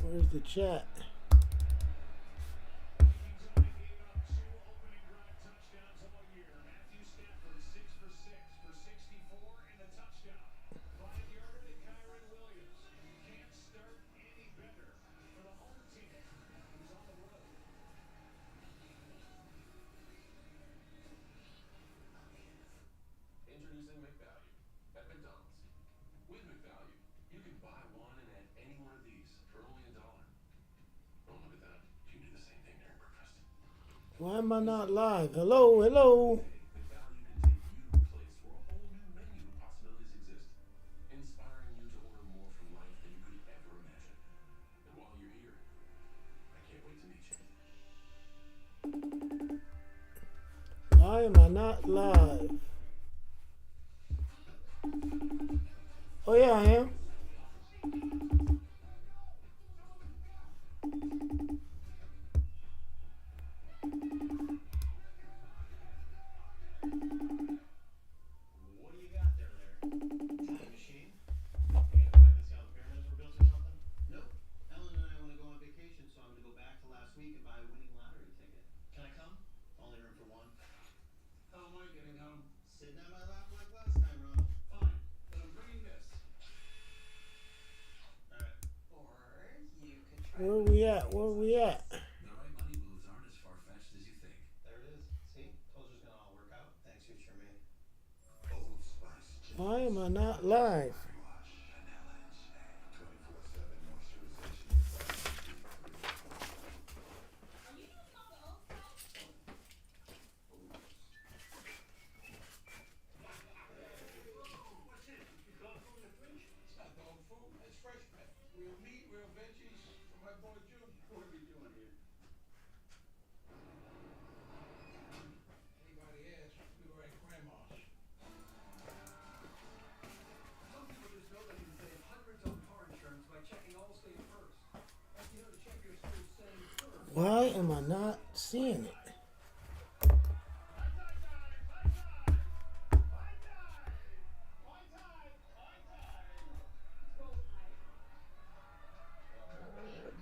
Where's the chat? Introducing McValue. At McDonald's. With McValue, you can buy one and add any one of these for only $1. Oh, look at that. You can do the same thing during breakfast. Why am I not live? Hello, hello. McValue can take you to a place where a whole new menu of possibilities exist, inspiring you to order more from life than you could ever imagine. And while you're here, I can't wait to meet you. Why am I not live? Oh yeah, I am. What do you got there, Larry? Time machine? You gonna go back and see how the pyramids were built or something? Nope. Ellen and I want to go on vacation, so I'm gonna go back to last week and buy a winning lottery ticket. Can I come? Only room for one. How am I getting home? Sitting on my lap like last time, Ronald. Fine, but I'm bringing this. Alright. Or you could try. Where we at? Where we at? The right money moves aren't as far-fetched as you think. There it is. See? Told you it's gonna all work out. Thanks, future me. Old Spice. Why am I not live? Wash, vanilla and shea. 24/7 moisturization. Are you doing all the old stuff? What's it? You got food in the fridge? It's not dog food. It's fresh pet. Real meat, real veggies for my boy Junior. What are we doing here? Anybody asks, we were at Grandma's. Some people just know they can save hundreds on car insurance by checking Allstate first. You know, to check your school send first. Why am I not seeing it?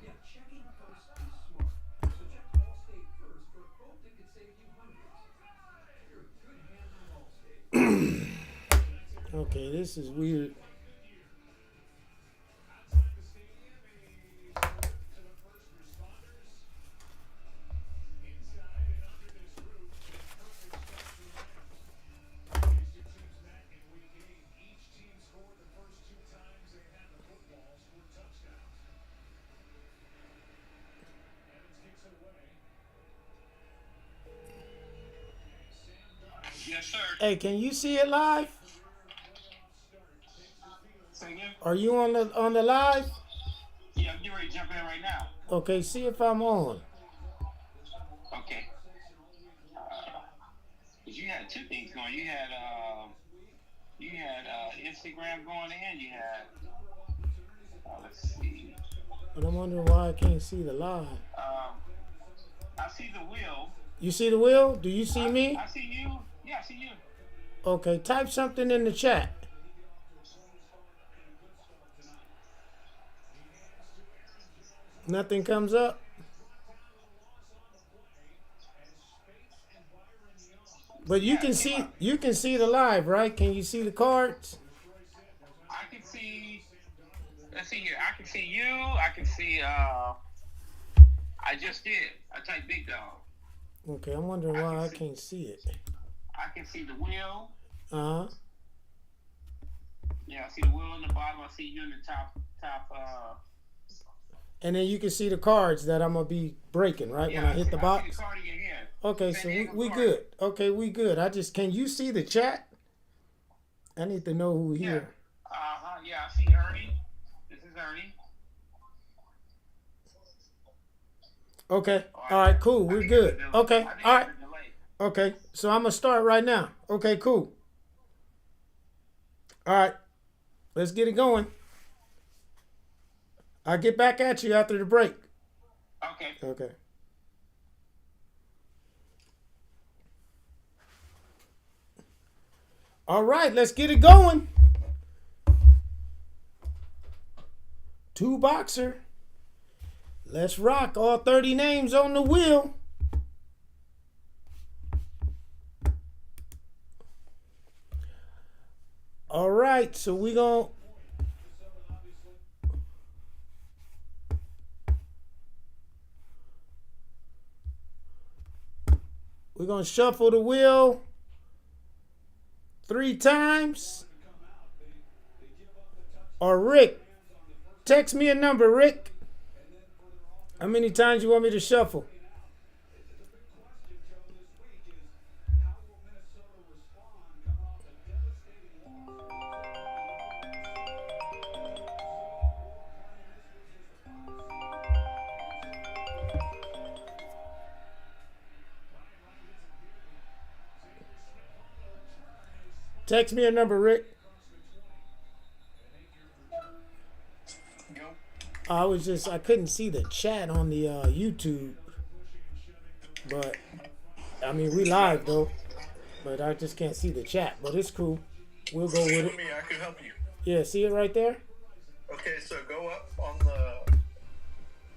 Yeah, checking first is smart. So check Allstate first for a quote that could save you hundreds. You're a good hand with Allstate. Okay, this is weird. Yes, sir. Hey, can you see it live? Say again? Are you on the live? Yeah, I'm getting ready to jump in right now. Okay, see if I'm on. Okay. 'Cause you had two things going. You had Instagram going in. You had let's see. But I'm wondering why I can't see the live. I see the wheel. You see the wheel? Do you see me? I see you. Yeah, I see you. Okay, type something in the chat. Nothing comes up. But you can see the live, right? Can you see the cards? I can see. Let's see here. I can see you. I can see. I just did. I typed big dog. Okay, I'm wondering why I can't see it. I can see the wheel. Uh-huh. Yeah, I see the wheel in the bottom. I see you in the top. And then you can see the cards that I'm gonna be breaking, right? Yeah, when I hit the I see box. the card in your hand. Okay, so we good. Okay, we good. Can you see the chat? I need to know who here. Yeah, I see Ernie. This is Ernie. Okay. All right, cool. We're good. Okay. All right. Okay. So I'm gonna start right now. Okay, cool. All right. Let's get it going. I'll get back at you after the break. Okay. Okay. All right, let's get it going. Two boxer. Let's rock. All 30 names on the wheel. All right, so we're going to shuffle the wheel 3 times. Or Rick, text me a number, Rick. How many times you want me to shuffle? Text me a number, Rick. I couldn't see the chat on the YouTube. But, I mean, we live, though. But I just can't see the chat. But it's cool. We'll go with it. Me, I could help you. Yeah, see it right there? Okay, so go up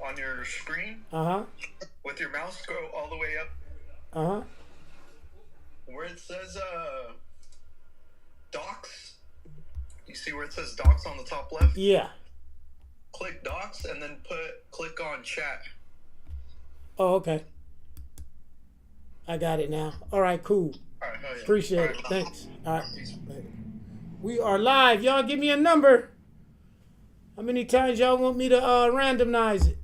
on your screen. With your mouse, go all the way up. Where it says docs. You see where it says docs on the top left? Yeah. Click docs and then click on chat. Oh, okay. I got it now. All right, cool. All right, yeah. Appreciate it. Thanks. All right. We are live. Y'all give me a number. How many times y'all want me to randomize it?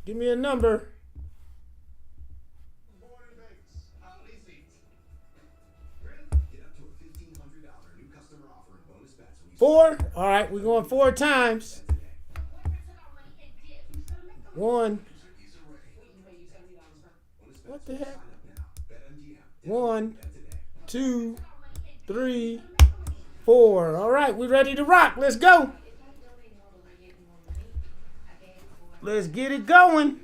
Give me a number. Four. All right, we're going 4 times. 1. What the heck? 1, 2, 3, 4. All right, we ready to rock. Let's go. Let's get it going.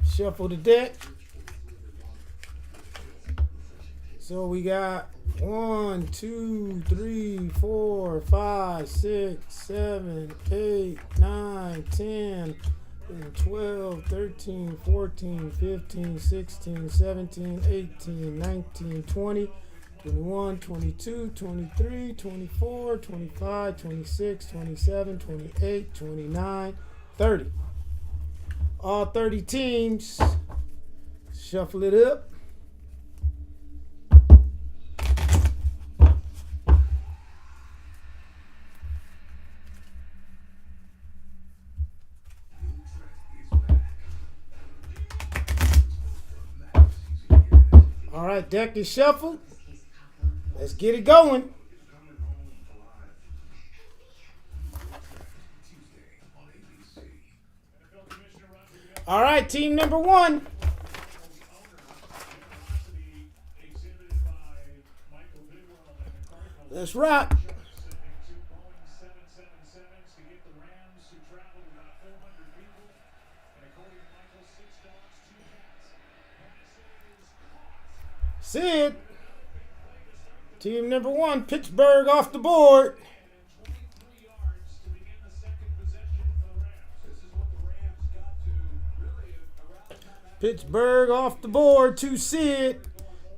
Shuffle the deck. So we got 1, 2, 3, 4, 5, 6, 7, 8, 9, 10, 12, 13, 14, 15, 16, 17, 18, 19, 20. 21, 22, 23, 24, 25, 26, 27, 28, 29, 30. All 30 teams. Shuffle it up. All right, deck is shuffled. Let's get it going. All right, team number 1. Let's rock. Sid. Team number 1, Pittsburgh off the board. Pittsburgh off the board to Sid.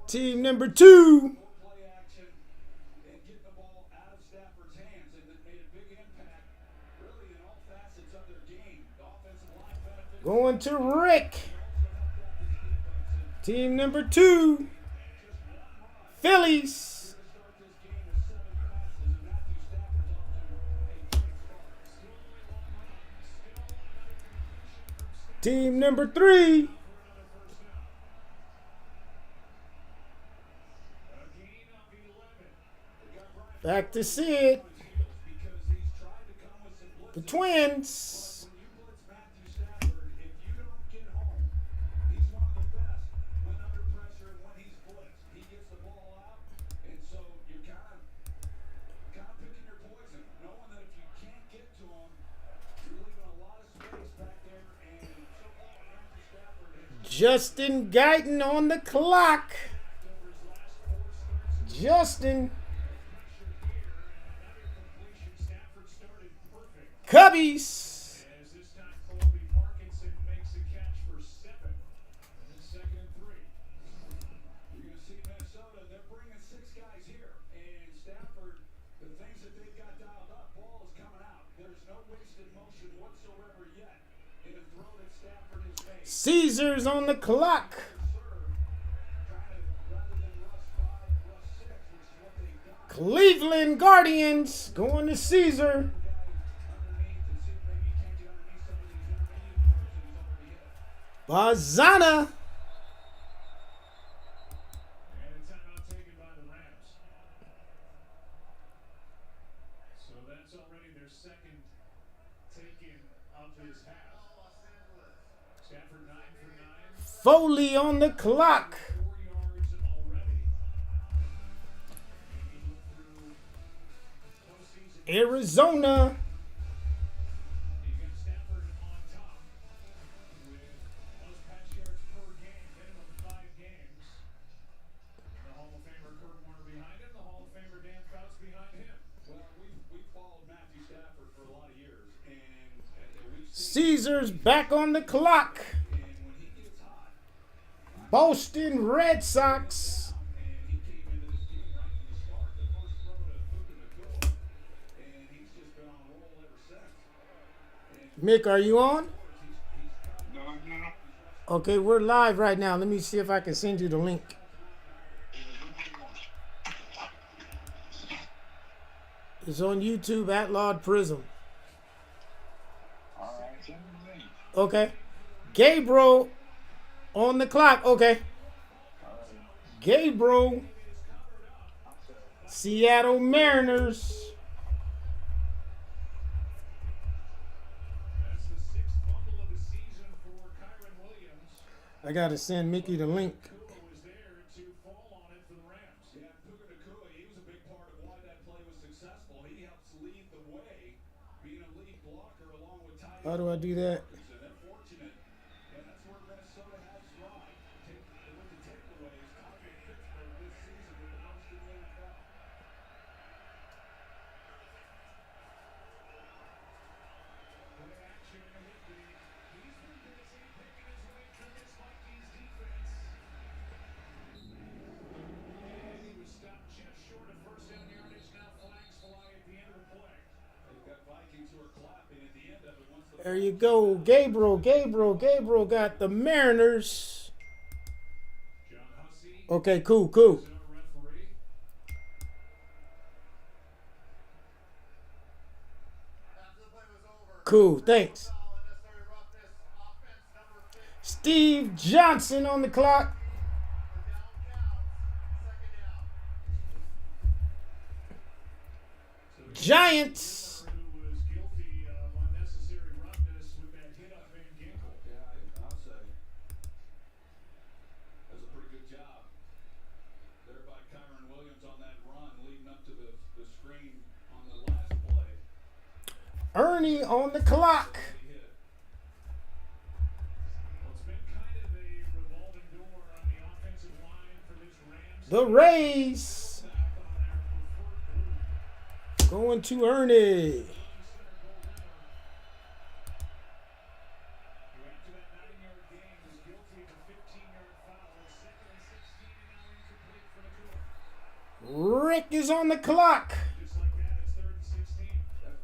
Team number 2. Going to Rick. Team number 2. Phillies. Team number 3. Back to Sid. The Twins. Justin Guyton on the clock. Justin. Cubbies. Caesars on the clock. Cleveland Guardians going to Caesar. Bazana. So that's already their second taken of this half. Stafford 9 for 9. Foley on the clock. 4 yards already. Arizona. You got Stafford on top with most pass yards per game, minimum 5 games. And the Hall of Famer Kurt Warner behind him, the Hall of Famer Dan Fouts behind him. Well, we've followed Matthew Stafford for a lot of years, and we've seen Caesars back on the clock. when he gets hot, Boston Red Sox. and he came into this game right from the start. The first throw to Puka Nakua, and he's just been on a roll ever since. Mick, are you on? No. Okay, we're live right now. Let me see if I can send you the link. It's on YouTube at LAWD PRIZM. All right, send me the link. Okay. Gabriel on the clock. Okay. Gabriel. Seattle Mariners. That's the 6th fumble of the season for Kyron Williams. I got to send Mickey the link. Kua was there to fall on it for the Rams. Yeah, Puka Nakua, he was a big part of why that play was successful. He helps lead the way, being a lead blocker along with Ty. How do I do that? And they're fortunate, and that's where Minnesota has thrived. With the takeaways, tied with Pittsburgh this season with the most in the NFL. Play action in the league. He's been busy picking his way through this Vikings defense. And he was stopped just short of first down yardage. Now flags fly at the end of the play. They've got Vikings who are clapping at the end of it once the There you go. Gabriel got the Mariners. John Hussey Okay, cool. is our referee. After the play was over, Cool, thanks. foul, unnecessary roughness, offense number 50, Steve Johnson on the clock. the down counts, second down. Giants. Who was guilty of unnecessary roughness with that hit on Van Ginkel. Yeah, I'll say. That's a pretty good job. There by Kyron Williams on that run leading up to the screen on the last play. Ernie on the clock. He hit. Well, it's been kind of a revolving door on the offensive line for this Rams. The Rays Back on their preferred group. going to Ernie. Who after that 9-yard gain was guilty of a 15-yard foul. Second and 16 and now incomplete for Nakua. Rick is on the clock. Just like that, it's 3rd and 16.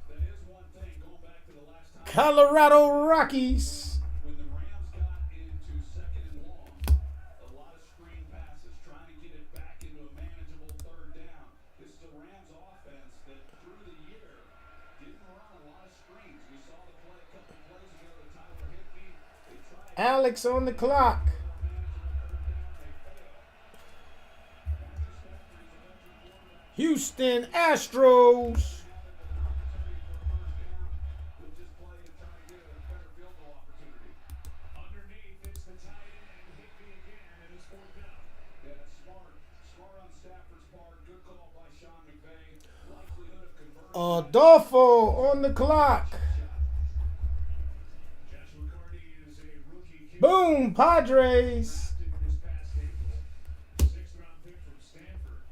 That is one thing going back to the last time. Colorado Rockies. When the Rams got into second and long, a lot of screen passes, trying to get it back into a manageable third down. This is a Rams offense that through the year didn't run a lot of screens. We saw the play a couple plays ago to Tyler Higbee. They tried to Alex on the clock. get a manageable third down. They failed. Matthew Stafford is a veteran quarterback. Houston Astros. We'll just play and try to get a better field goal opportunity. Underneath, it's the tight end and Higbee again, and it's 4th down. Yeah, smart. Smart on Stafford's part. Good call by Sean McVay. Likelihood of conversion. Adolfo on the clock. Joshua Carty is a rookie Boom, Padres. This past April, 6th-round pick from Stanford.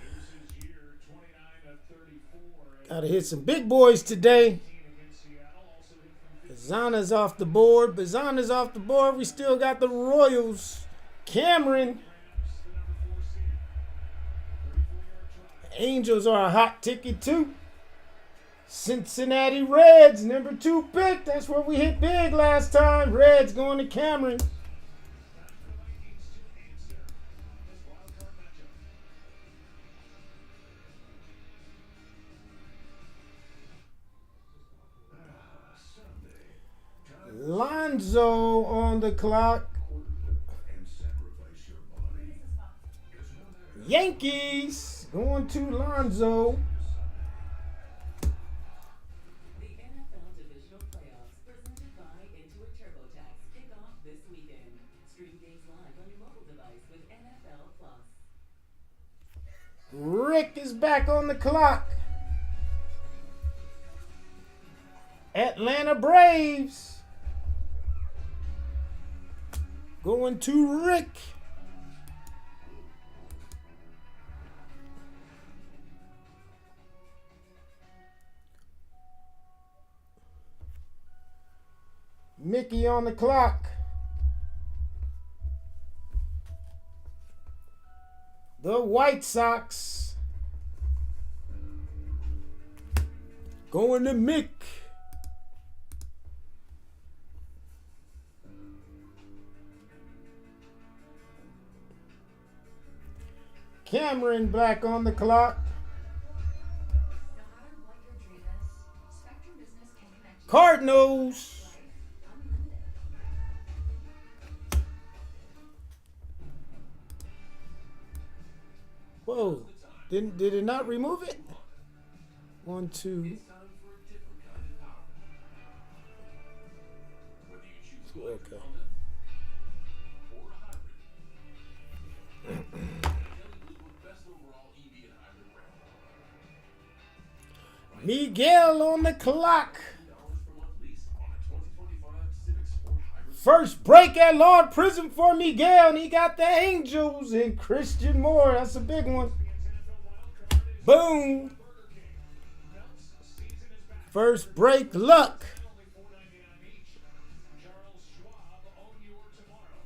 It was his year, 29 of 34. Gotta hit some big boys today. Against Seattle, also hit from Bazana's off the board. Bazana's off the board. We still got the Royals. Cameron. Rams, the number 4 seed. 34-yard try. Angels are a hot ticket too. Cincinnati Reds, number 2 pick. That's where we hit big last time. Reds going to Cameron. Time for the Vikings to answer this wild card matchup. Sunday. Lonzo on the clock. And sacrifice your body. Yankees going to Lonzo. The NFL Divisional Playoffs presented by Intuit TurboTax kick off this weekend. Stream games live on your mobile device with NFL Plus. Rick is back on the clock. Atlanta Braves going to Rick. Mickey on the clock. The White Sox going to Mick. Cameron back on the clock. No matter what your dream is, Spectrum Business can connect you. Cardinals. Unlimited. Whoa. Did it not remove it? 1, 2. It's time for a different kind of power. Whether you choose Okay. Honda or a hybrid. Kelly Blue Book best overall EV and hybrid brand. Miguel on the clock. $50 per month lease on a 2025 Civic Sport hybrid. First break at LAWD PRIZM for Miguel, and he got the Angels and Christian Moore. That's a big one. Boom. First break luck. Only $4.99 each. Charles Schwab, own your tomorrow.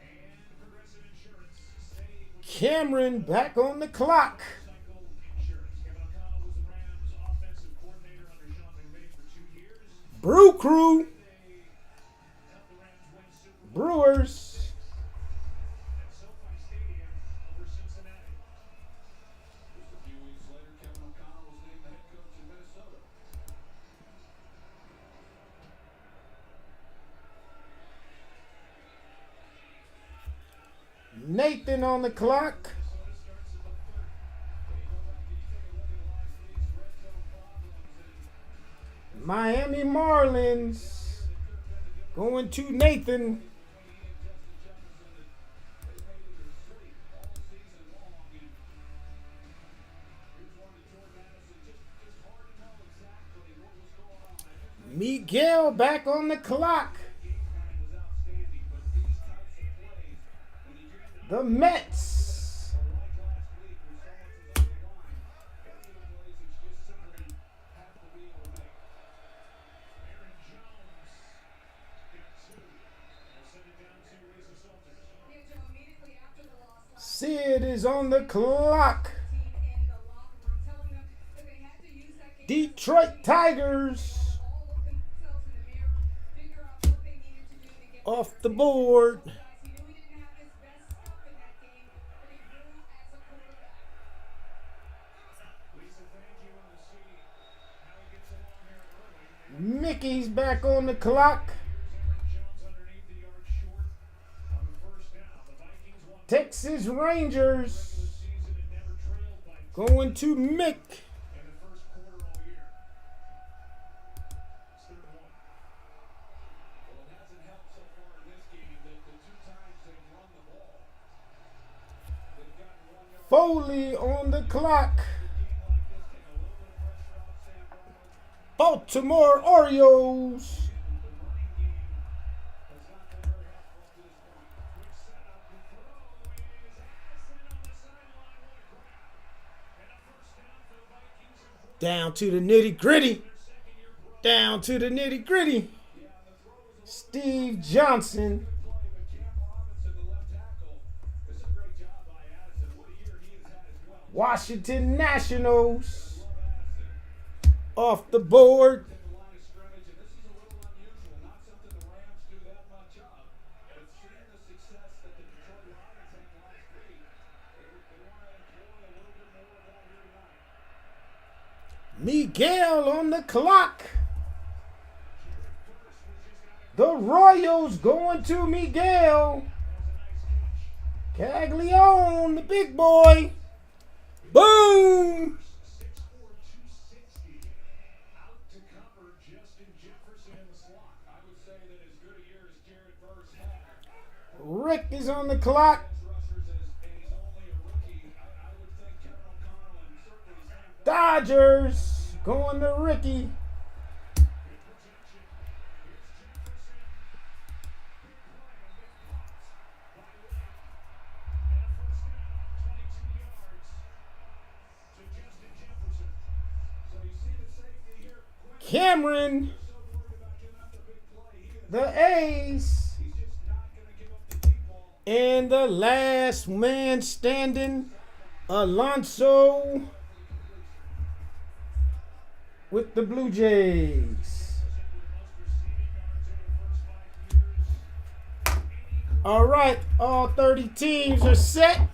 And Progressive Insurance, save with Cameron back on the clock. cycle insurance. Kevin O'Connell was the Rams offensive coordinator under Sean McVay for 2 years. Brew Crew. They helped the Rams win Super Bowl Brewers. at SoFi Stadium over Cincinnati. Just a few weeks later, Kevin O'Connell was named the head coach in Minnesota. Nathan on the clock. Miami Marlins going to Nathan. Miguel back on the clock. The Mets. Sid is on the clock. Detroit Tigers off the board. Mickey's back on the clock. Texas Rangers going to Mick. Foley on the clock. Baltimore Orioles Down to the nitty gritty. Down to the nitty gritty. Steve Johnson. Washington Nationals. Off the board. Miguel on the clock. The Royals going to Miguel. Caglione, the big boy. Boom! Rick is on the clock. Dodgers going to Ricky. Cameron, the A's, and the last man standing, Alonso with the Blue Jays. All right, all 30 teams are set.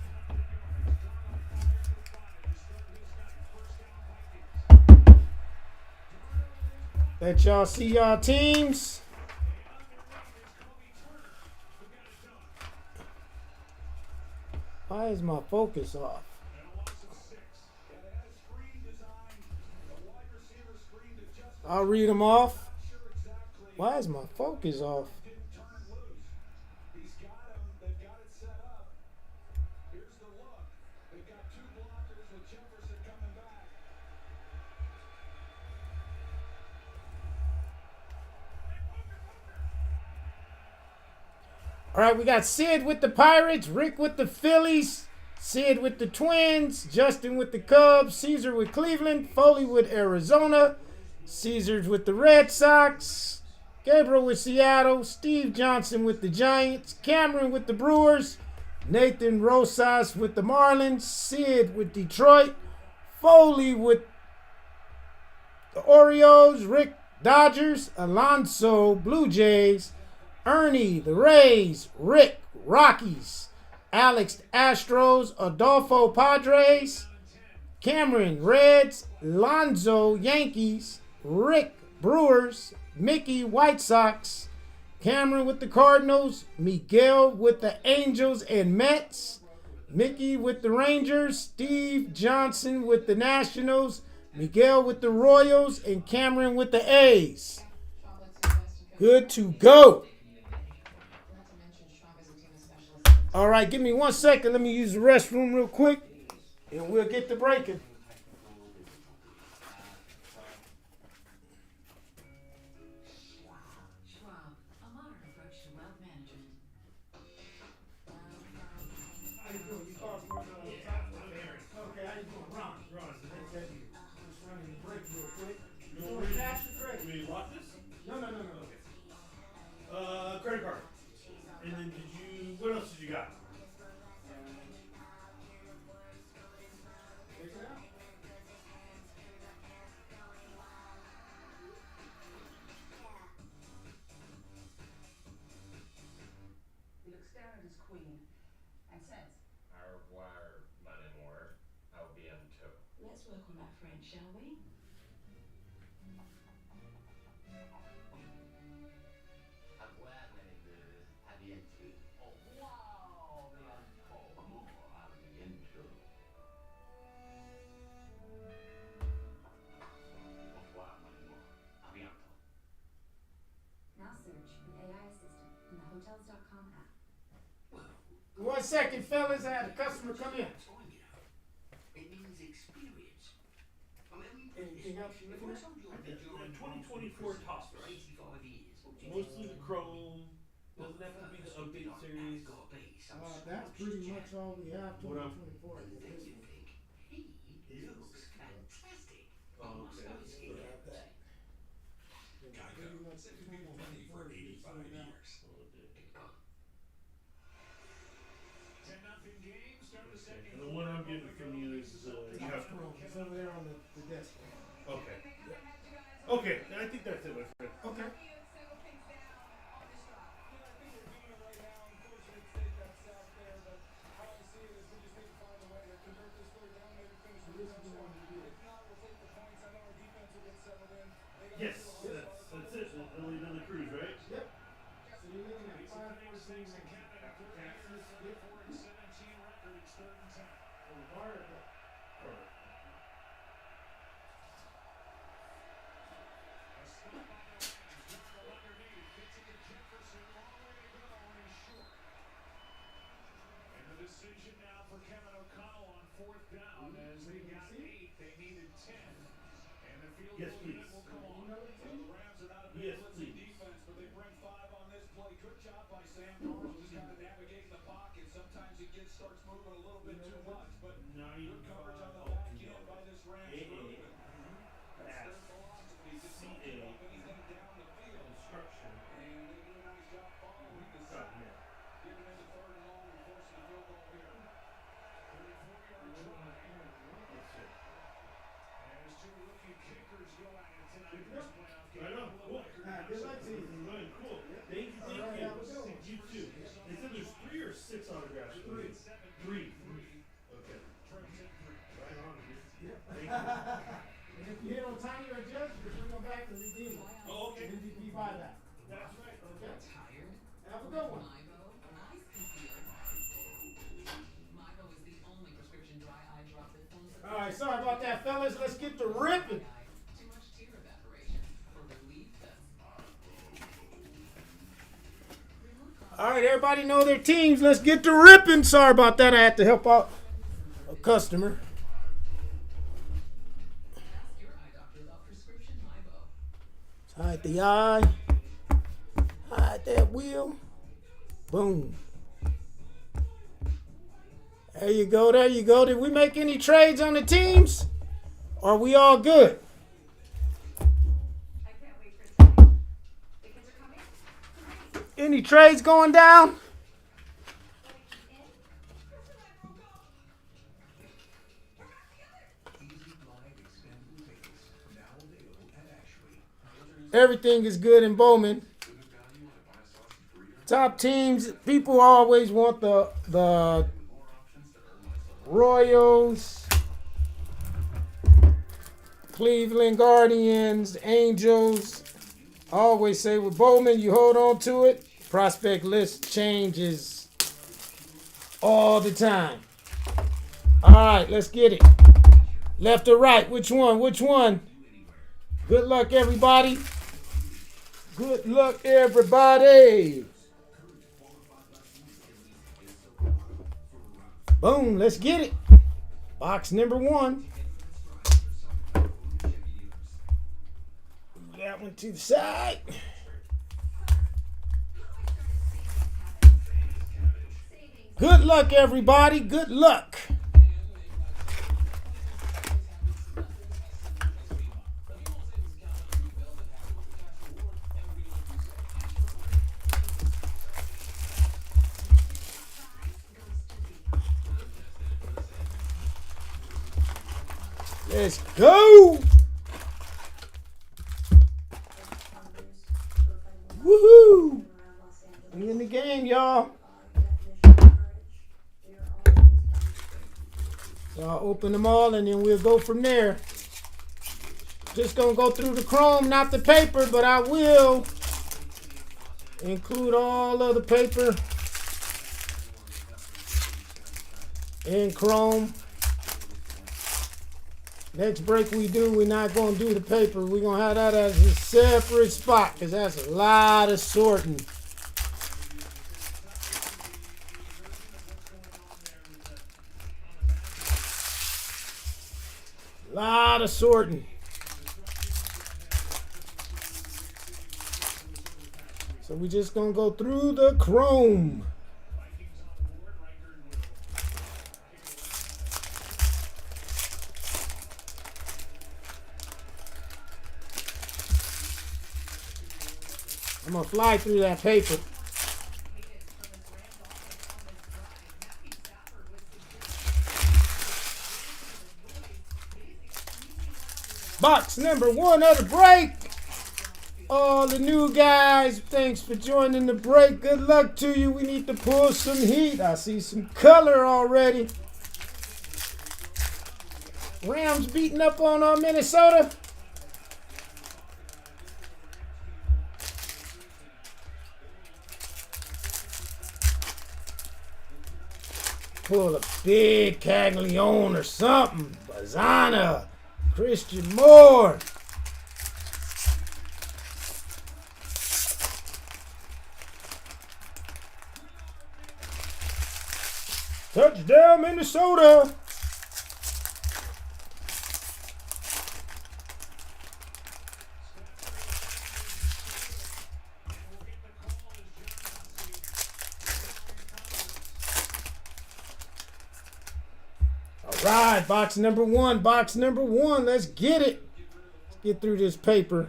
Let y'all see y'all teams. Why is my focus off? I'll read them off. Why is my focus off? All right, we got Sid with the Pirates, Rick with the Phillies, Sid with the Twins, Justin with the Cubs, Caesar with Cleveland, Foley with Arizona, Caesars with the Red Sox, Gabriel with Seattle, Steve Johnson with the Giants, Cameron with the Brewers, Nathan Rosas with the Marlins, Sid with Detroit, Foley with the Orioles, Rick Dodgers, Alonso Blue Jays, Ernie, the Rays, Rick, Rockies, Alex, Astros, Adolfo, Padres, Cameron, Reds, Lonzo, Yankees, Rick, Brewers, Mickey, White Sox, Cameron with the Cardinals, Miguel with the Angels and Mets, Mickey with the Rangers, Steve Johnson with the Nationals, Miguel with the Royals, and Cameron with the A's. Good to go. All right, give me 1 second. Let me use the restroom real quick, and we'll get to breaking. Schwab, a modern approach to wealth management. How you doing? You called for okay, how you doing? Ron. Okay. Just running the break real quick. You doing cash or credit? We locked this? No. Credit card. And then what else did you got? Take it out. He looks down at his queen and says, Au revoir, mon amour. Au bientôt. let's work on that French, shall we? Au revoir, mon amour. À bientôt. Au revoir, mon amour. À bientôt. Au revoir, mon amour. À bientôt. Now search an AI assistant in the Hotels.com app. 1 second, fellas. I had a customer come in. It means experience. I mean, Anything else you're looking at? I think you're in 2024 top, right? 85 years. Mostly the Chrome. Doesn't have to be the update series. That's pretty much all we have. What 2024. He looks fantastic. Oh, Saved people money for 85 years. 10-0 game. Start of the second. And the one I'm getting from you is you have to. It's over there on the desk. Okay. Okay, I think that's it, my friend. Okay. Yeah, I think we're doing it right now. Unfortunate state that's out there, but how I see it is we just need to find a way to convert this third down, maybe finish with a touchdown. If not, we'll take the points. I know our defense will get settled in. They got Yes, to do a hard that's it. Another cruise, right? Yep. So you're looking at 5-14 to Canada. 4-17 record. It's 3rd and 10. A stop on the Rams. Dribble underneath. Gets it to Jefferson. Long way to go, and he's short. And the decision now for Kevin O'Connell on 4th down. As they got 8, they needed 10. And the field Yes, goal please. unit will come on. So the Rams are not a big Yes, blitzing please. defense, but they bring 5 on this play. Good job by Sam Darnold, just kind of navigating the pocket. Sometimes it starts moving a little bit too much, but good coverage on the back end by this Rams group. That's their philosophy. Just don't give up anything down the field. Instruction. And they do a nice job following the set. Giving in the 3rd and long and forcing the field goal here. 34-yard try. As 2 rookie kickers go at it tonight in this playoff game. I know. Cool. Good luck to you. Cool. Thank you. You too. They said there's 3 or 6 autographs. 3. Okay. Right on, dude. Thank you. And if you hit on Tiny or Judge, you bring them back to redeem them. Oh, okay. MVP buyback. That's right. Okay. Tired? Have a good one. Mybo, nice computer. Mybo is the only prescription dry eye drop that forms a All right, sorry about that, fellas. Let's get to ripping. too much tear evaporation. For relief, that's All right, everybody know their teams. Let's get to ripping. Sorry about that. I had to help out a customer. ask your eye doctor about prescription Mybo. Hide the eye. Hide that wheel. Boom. There you go. There you go. Did we make any trades on the teams? Are we all good? I can't wait for tonight. The kids are coming? Great. Any trades going down? Everything is good in Bowman. Top teams, people always want the Royals, Cleveland Guardians, Angels. I always say with Bowman, you hold on to it. Prospect list changes all the time. All right, let's get it. Left or right? Which one? Which one? Good luck, everybody. Good luck, everybody. Boom, let's get it. Box number 1. That one to the side. Good luck, everybody. Good luck. Let's go. Woohoo. We in the game, y'all. So I'll open them all and then we'll go from there. Just gonna go through the chrome, not the paper, but I will include all of the paper in chrome. Next break we do, we're not going to do the paper. We're going to have that as a separate spot because that's a lot of sorting. Lot of sorting. So we're just going to go through the chrome. I'm gonna fly through that paper. Box number 1 of the break. All the new guys, thanks for joining the break. Good luck to you. We need to pull some heat. I see some color already. Rams beating up on Minnesota. Pull a big Caglione or something. Bazana. Christian Moore. Touchdown, Minnesota. All right, box number 1. Box number 1. Let's get it. Let's get through this paper.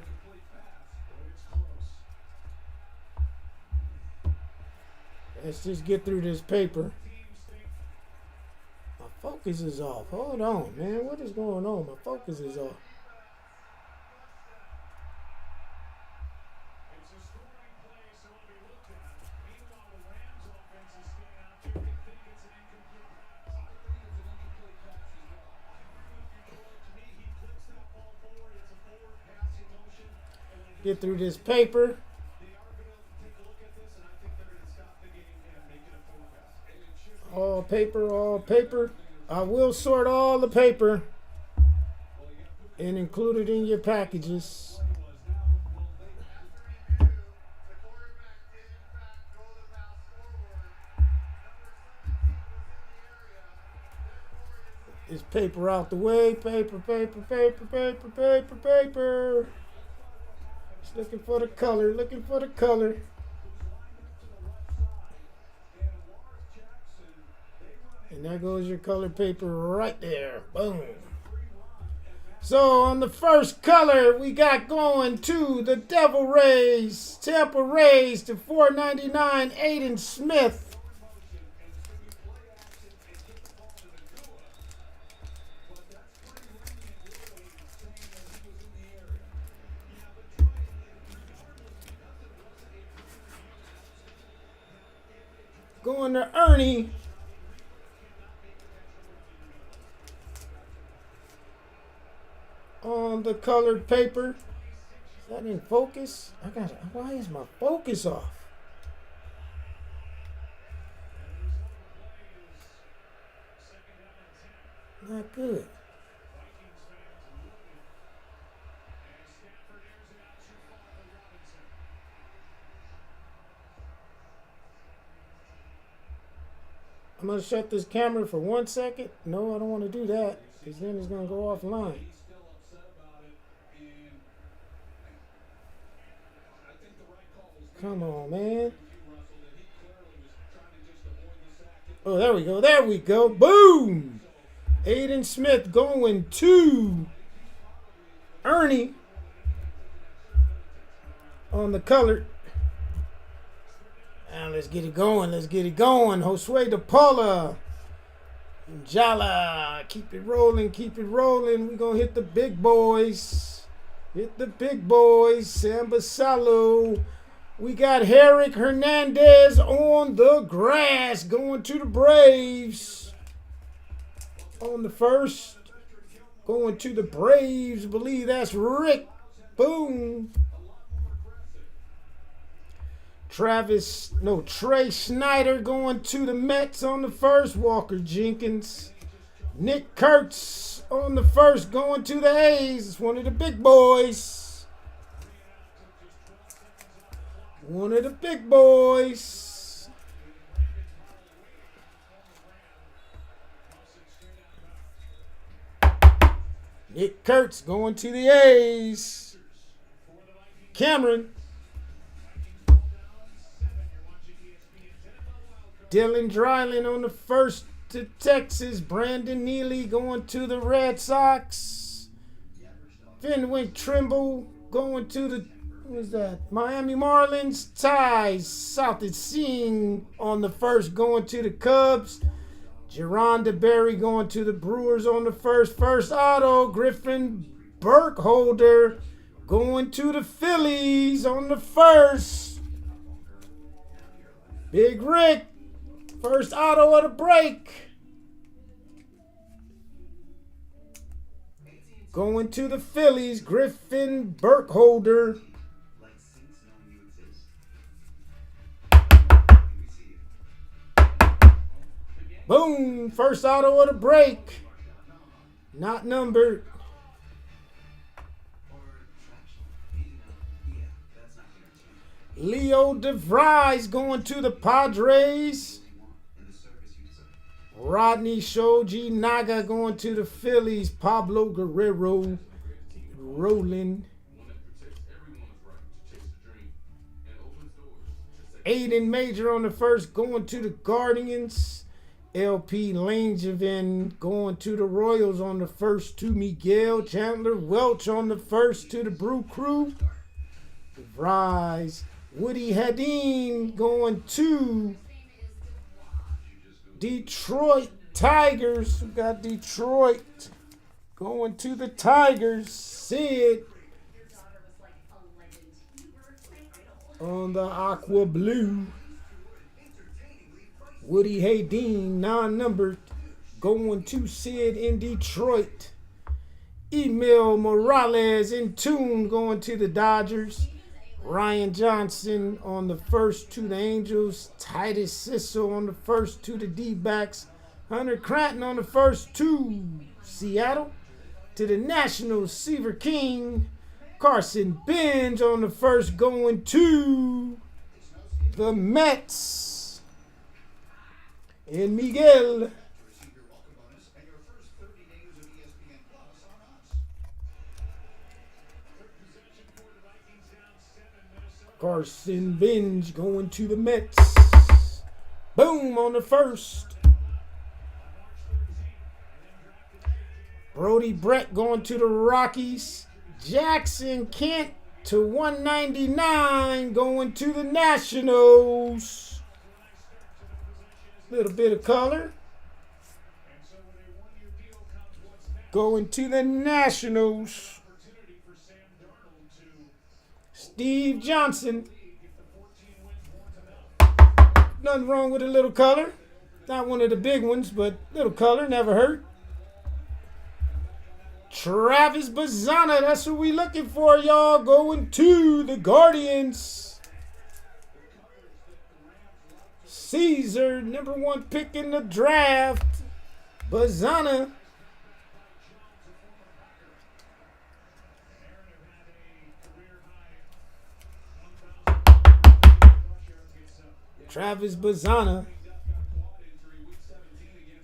Let's just get through this paper. My focus is off. Hold on, man. What is going on? My focus is off. It's a scoring play, so it'll be looked at. Meanwhile, the Rams offense is staying out there. They think it's an incomplete pass. I think it's an incomplete pass as well. To me, he flips that ball forward. It's a forward passing motion. Get through this paper. They are going to take a look at this, and I think they're going to stop the game and make it a forward pass. All paper, all paper. I will sort all the paper and include it in your packages. This paper out the way. Paper, paper, paper, paper, paper, paper. Just looking for the color, looking for the color. And there goes your colored paper right there. Boom. So on the first color, we got going to the Devil Rays, Tampa Rays to $4.99, Aiden Smith. Going to Ernie. On the colored paper. Is that in focus? Why is my focus off? Not good. I'm going to shut this camera for 1 second. No, I don't want to do that because then it's going to go offline. Come on, man. Oh, there we go. There we go. Boom. Aiden Smith going to Ernie on the color. Now let's get it going. Let's get it going. Josue DePaula. Jala. Keep it rolling. Keep it rolling. We're going to hit the big boys. Hit the big boys. Samba Salo. We got Herrick Hernandez on the grass going to the Braves. On the first. Going to the Braves. I believe that's Rick. Boom. Trey Snyder going to the Mets on the first. Walker Jenkins. Nick Kurtz on the first going to the A's. It's one of the big boys. One of the big boys. Nick Kurtz going to the A's. Cameron. Dylan Dryland on the first to Texas. Brandon Neely going to the Red Sox. Fenwick Trimble going to the Who is that? Miami Marlins ties South Singh on the first, going to the Cubs. Geronda Berry going to the Brewers on the first. First auto, Griffin Burkholder going to the Phillies on the first. Big Rick, first auto of the break. Going to the Phillies, Griffin Burkholder. Like since knowing you exist. We see you. Boom, first auto of the break. Not numbered. Or traction. You know, yeah, that's not guaranteed. Leo DeVries going to the Padres. You want and the service you deserve. Rodney Shoji Naga going to the Phillies. Pablo Guerrero rolling. One that protects everyone's right to chase the dream and opens doors to say Aiden Major on the first going to the Guardians. LP Langevin going to the Royals on the first to Miguel. Chandler Welch on the first to the Brew Crew. DeVries. Woody Hadeen going to Detroit Tigers. We got Detroit going to the Tigers. Sid on the aqua blue. Woody Hadeen, non-numbered, going to Sid in Detroit. Emil Morales in tune going to the Dodgers. Ryan Johnson on the first to the Angels. Titus Sissel on the first to the D-backs. Hunter Cranton on the first to Seattle. To the Nationals, Seaver King. Carson Benz on the first going to the Mets. And Miguel. To receive your welcome bonus and your first 30 days of ESPN Plus on us. Third possession for the Vikings, down 7, Minnesota. Carson Benz going to the Mets. Boom on the first. Brody Brett going to the Rockies. Jackson Kent to 199 going to the Nationals. Little bit of color. And so with a one-year deal comes what's next. Going to the Nationals. Opportunity for Sam Darnold to Steve Johnson. if the 14 wins weren't enough. Nothing wrong with a little color. Not one of the big ones, but little color never hurt. Travis Bazzana, that's what we looking for, y'all. Going to the Guardians. Caesar, number 1 pick in the draft. Bazzana. Travis Bazzana.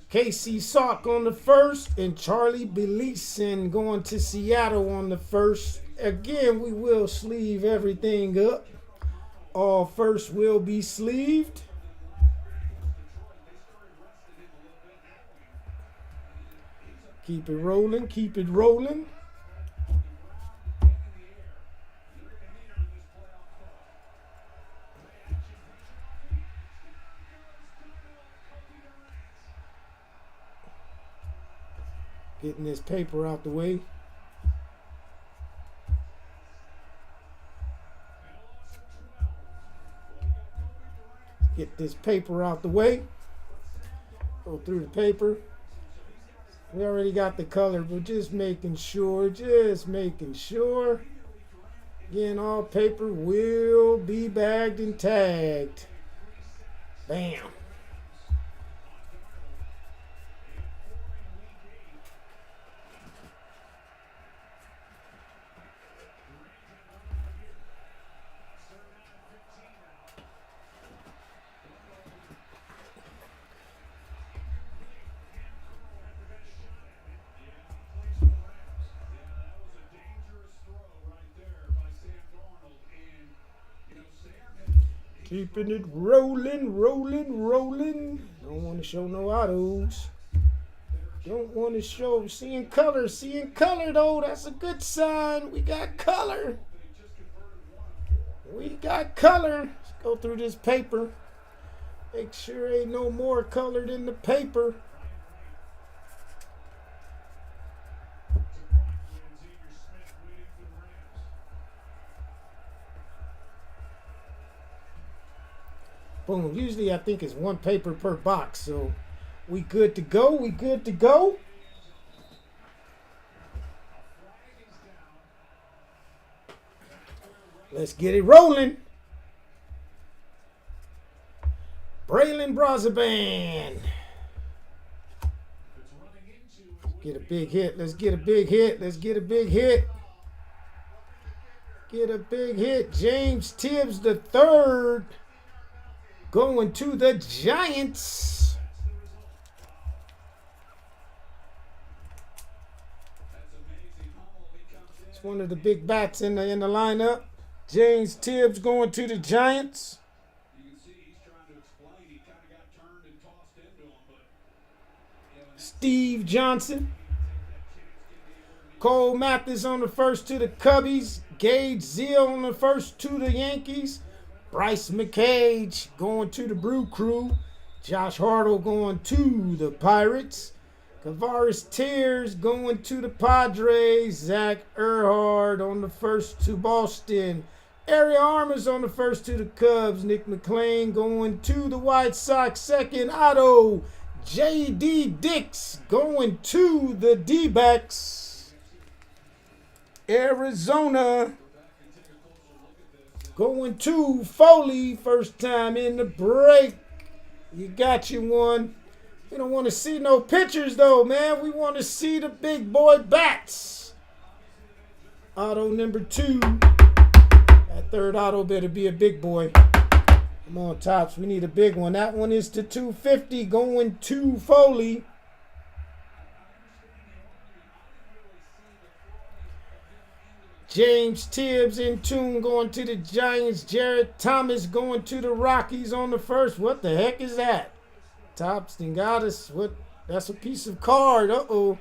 Casey Salk on the first, and Charlie Beleason going to Seattle on the first. Again, we will sleeve everything up. All first will be sleeved. Keep it rolling, keep it rolling. Getting this paper out the way. Get this paper out the way. Go through the paper. We already got the color, but just making sure. Again, all paper will be bagged and tagged. Bam. Keeping it rolling. Don't want to show no autos. Don't want to show. Seeing color though. That's a good sign. We got color. We got color. Let's go through this paper. Make sure ain't no more colored in the paper. Boom. Usually I think it's one paper per box. So we good to go. We good to go. Let's get it rolling. Braylon Brazaban. Get a big hit. Let's get a big hit. Let's get a big hit. Get a big hit. James Tibbs the third going to the Giants. It's one of the big bats in the lineup. James Tibbs going to the Giants. You can see he's trying to explain. He kind of got turned and tossed into him, but Steve Johnson. Cole Mathis on the first to the Cubbies. Gage Zeal on the first to the Yankees. Bryce McCage going to the Brew Crew. Josh Hartle going to the Pirates. Kavaris Tears going to the Padres. Zach Earhart on the first to Boston. Ariel Armas on the first to the Cubs. Nick McClain going to the White Sox. Second auto. J.D. Dix going to the D-backs. Arizona going to Foley. First time in the break. You got you one. We don't want to see no pictures though, man. We want to see the big boy bats. Auto number 2. That third auto better be a big boy. Come on, Tops. We need a big one. That one is to 250 going to Foley. James Tibbs in tune going to the Giants. Jared Thomas going to the Rockies on the first. What the heck is that? Tops then got us. What? That's a piece of card. Uh-oh.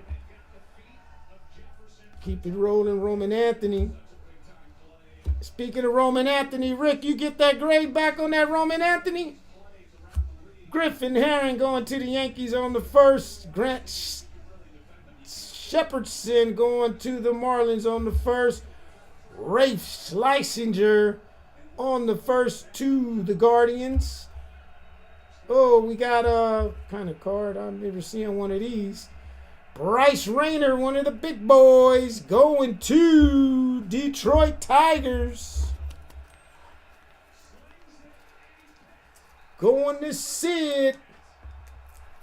Keep it rolling, Roman Anthony. Speaking of Roman Anthony, Rick, you get that grade back on that Roman Anthony? Griffin Herring going to the Yankees on the first. Grant Shepardson going to the Marlins on the first. Rafe Schlesinger on the first to the Guardians. Oh, we got a kind of card. I've never seen one of these. Bryce Rayner, one of the big boys, going to Detroit Tigers. Going to Sid.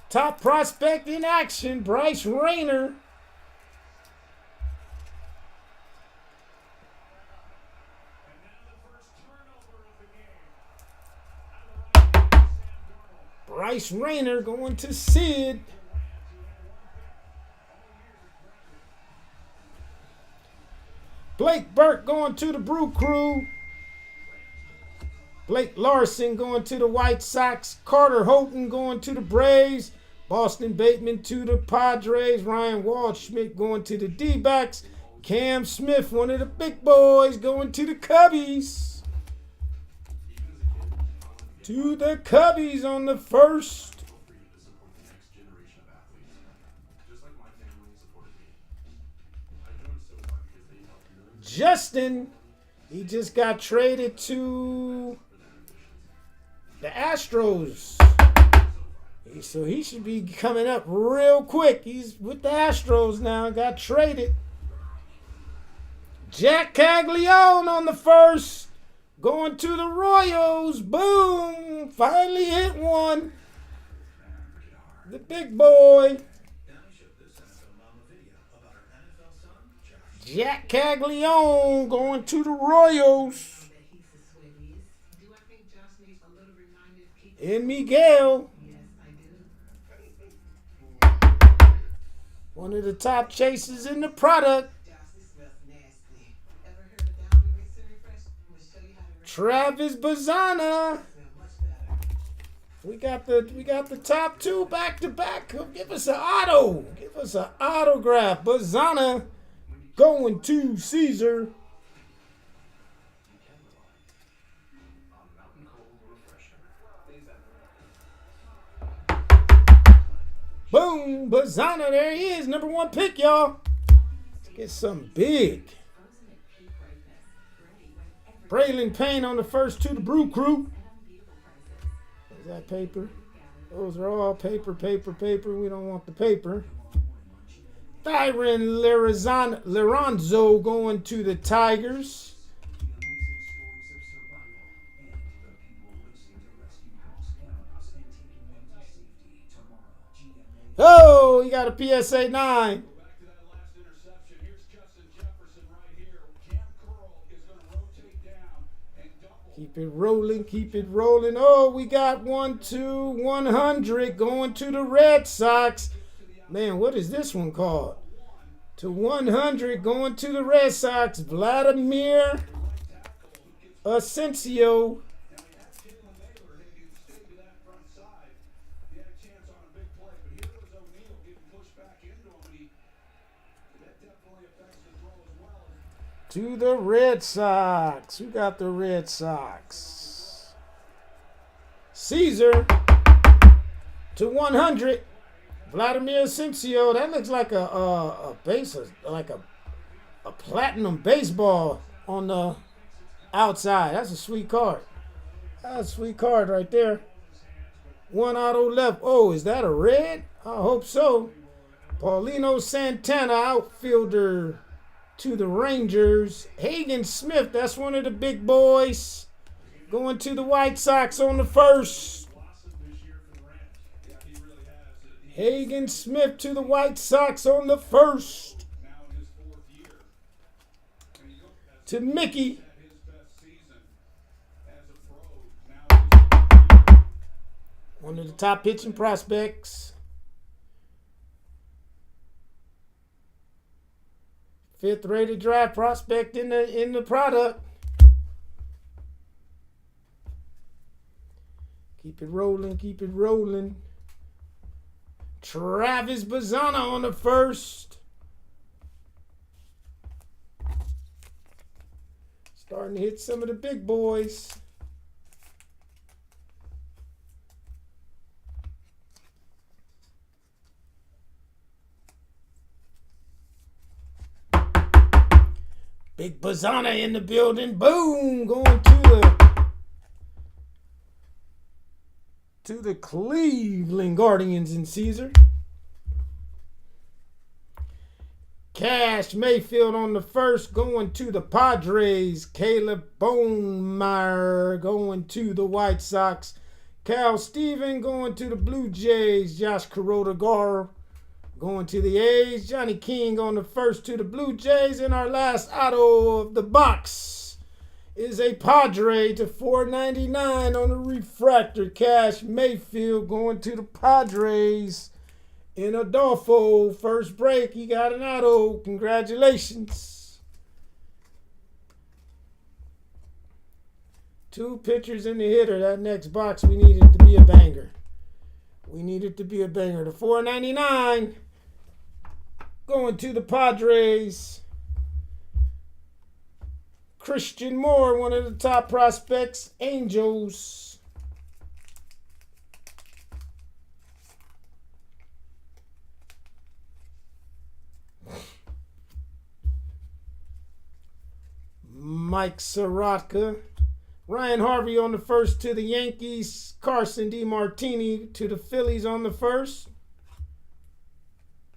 Top prospect in action, Bryce Rayner. Bryce Rayner going to Sid. Blake Burke going to the Brew Crew. Blake Larson going to the White Sox. Carter Houghton going to the Braves. Boston Bateman to the Padres. Ryan Waldschmidt going to the D-backs. Cam Smith, one of the big boys, going to the Cubbies. To the Cubbies on the first. Justin, he just got traded to the Astros. So he should be coming up real quick. He's with the Astros now. Got traded. Jack Caglione on the first. Going to the Royals. Boom. Finally hit one. The big boy. Jack Caglione going to the Royals. And Miguel. One of the top chasers in the product. Travis Bazzana. We got the top two back to back. Give us an auto. Give us an autograph. Bazzana going to Caesar. Boom, Bazana, there he is, number 1 pick, y'all. Let's get something big. Braylon Payne on the first to the Brew Crew. Is that paper? Those are all paper. We don't want the paper. Thyron Liranzo going to the Tigers. Oh, you got a PSA 9. Back to that last interception. Here's Justin Jefferson right here. Cam Curl is going to rotate down and double. Keep it rolling. Oh, we got 100 going to the Red Sox. Man, what is this one called? To 100 going to the Red Sox. Vladimir Asensio. To the Red Sox. Who got the Red Sox? Caesar to 100. Vladimir Asensio. That looks like a base, like a platinum baseball on the outside. That's a sweet card. That's a sweet card right there. 1 auto left. Oh, is that a red? I hope so. Paulino Santana, outfielder to the Rangers. Hagen Smith, that's one of the big boys. Going to the White Sox on the first. Hagen Smith to the White Sox on the first. To Mickey. One of the top pitching prospects. 5th rated draft prospect in the product. Keep it rolling. Travis Bazana on the first. Starting to hit some of the big boys. Big Bazana in the building. Boom! Going to the Cleveland Guardians in Caesar. Cash Mayfield on the first, going to the Padres. Caleb Bonemeyer going to the White Sox. Cal Steven going to the Blue Jays. Josh Kuroda going to the A's. Johnny King on the first to the Blue Jays. And our last auto of the box is a Padre to 499 on the refractor. Cash Mayfield going to the Padres. In Adolfo, first break, he got an auto. Congratulations. 2 pitchers in the hitter. That next box, we need it to be a banger. The 499 going to the Padres. Christian Moore, one of the top prospects, Angels. Mike Soroka. Ryan Harvey on the first to the Yankees. Carson DeMartini to the Phillies on the first.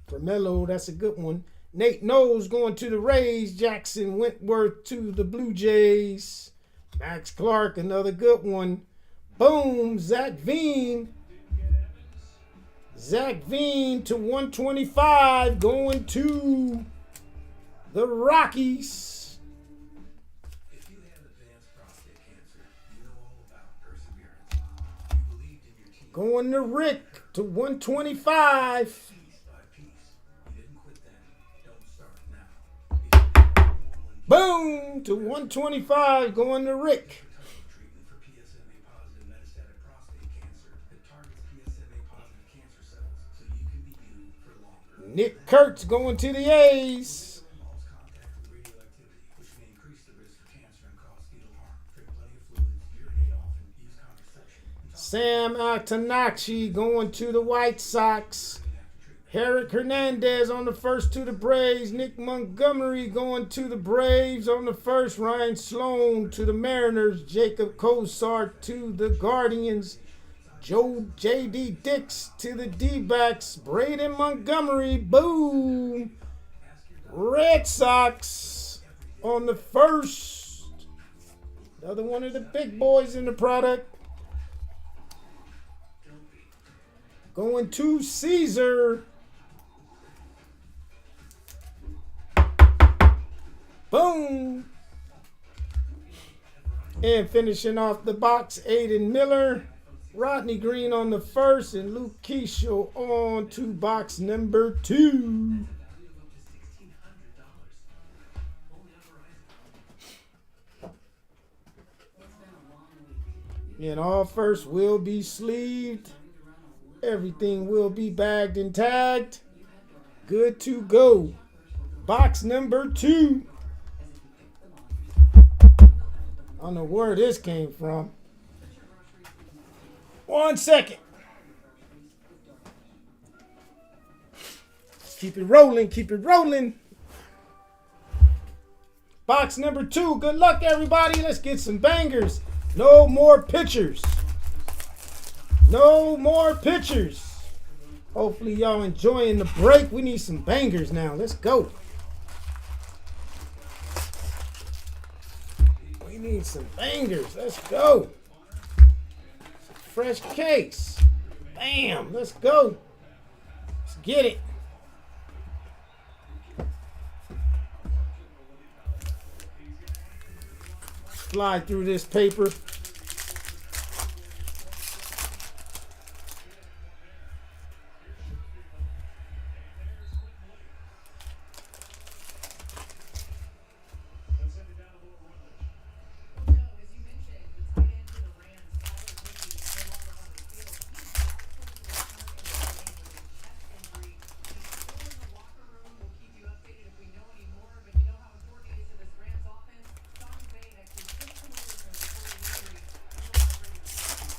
For Melo, that's a good one. Nate Knowles going to the Rays. Jackson Wentworth to the Blue Jays. Max Clark, another good one. Boom, Zach Veen. Zach Veen to 125 going to the Rockies. Going to Rick to 125. Boom to 125. Going to Rick. Nick Kurtz going to the A's. Sam Altanachi going to the White Sox. Herrick Hernandez on the first to the Braves. Nick Montgomery going to the Braves on the first. Ryan Sloan to the Mariners. Jacob Cosart to the Guardians. J.D. Dix to the D-backs. Braden Montgomery, boom. Red Sox on the first. Another one of the big boys in the product. Going to Caesar. Boom. And finishing off the box, Aiden Miller, Rodney Green on the first, and Luke Keisha on to box number 2. And all first will be sleeved. Everything will be bagged and tagged. Good to go. Box number 2. I don't know where this came from. 1 second. Keep it rolling. Keep it rolling. Box number 2. Good luck, everybody. Let's get some bangers. No more pitchers. No more pitchers. Hopefully y'all enjoying the break. We need some bangers now. Let's go. We need some bangers. Let's go. Fresh case. Bam. Let's go. Let's get it. Slide through this paper.